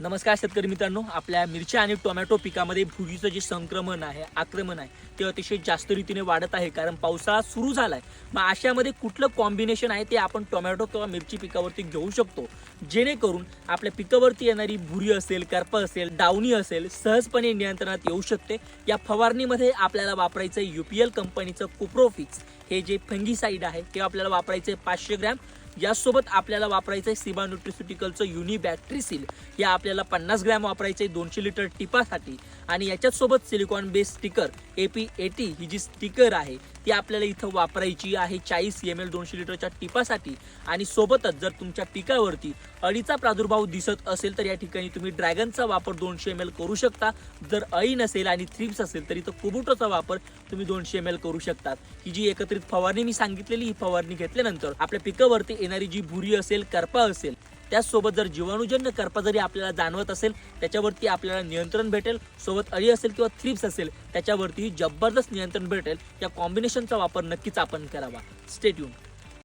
नमस्कार शेतकरी मित्रांनो, आपल्या मिरच्या आणि टोमॅटो पिकामध्ये भुरीचं जे संक्रमण आहे, आक्रमण आहे ते अतिशय जास्त रीतीने वाढत आहे. कारण पावसाळा सुरू झालाय. मग अशामध्ये कुठलं कॉम्बिनेशन आहे ते आपण टोमॅटो किंवा मिरची पिकावरती घेऊ शकतो, जेणेकरून आपल्या पिकावरती येणारी भुरी असेल, करपा असेल, डावणी असेल सहजपणे नियंत्रणात येऊ शकते. या फवारणीमध्ये आपल्याला वापरायचं UPL कंपनीचं कुप्रोफिक्स हे जे फंगीसाइड आहे ते आपल्याला वापरायचं 500 ग्रॅम. यासोबत आपल्याला वापरायचं आहे सिबा न्यूट्रिस्युटिकलचं युनिबॅक्ट्रिसिल हे आपल्याला 50 ग्रॅम वापरायचं आहे 200 लिटर टिपासाठी. आणि याच्याच सोबत सिलिकॉन बेस स्टिकर AP80 ही जी स्टिकर आहे ती आपल्याला इथं वापरायची आहे 40 ml 200 लिटरच्या टिपासाठी. आणि सोबतच जर तुमच्या पिकावरती अळीचा प्रादुर्भाव दिसत असेल तर या ठिकाणी तुम्ही ड्रॅगनचा वापर 200 ml करू शकता. जर अळी नसेल आणि थ्रिप्स असेल तरी तो कुबुटोचा वापर तुम्ही 200 ml करू शकतात. ही जी एकत्रित फवारणी मी सांगितलेली ही फवारणी घेतल्यानंतर आपल्या पिकावरती येणारी जी भुरी असेल, करपा असेल, त्याचसोबत जर जीवाणूजन्य करपा जरी आपल्याला जाणवत असेल त्याच्यावरती आपल्याला नियंत्रण भेटेल. सोबत अळी असेल किंवा थ्रिप्स असेल त्याच्यावरती जबरदस्त नियंत्रण भेटेल. या कॉम्बिनेशनचा वापर नक्कीच आपण करावा. Stay tune.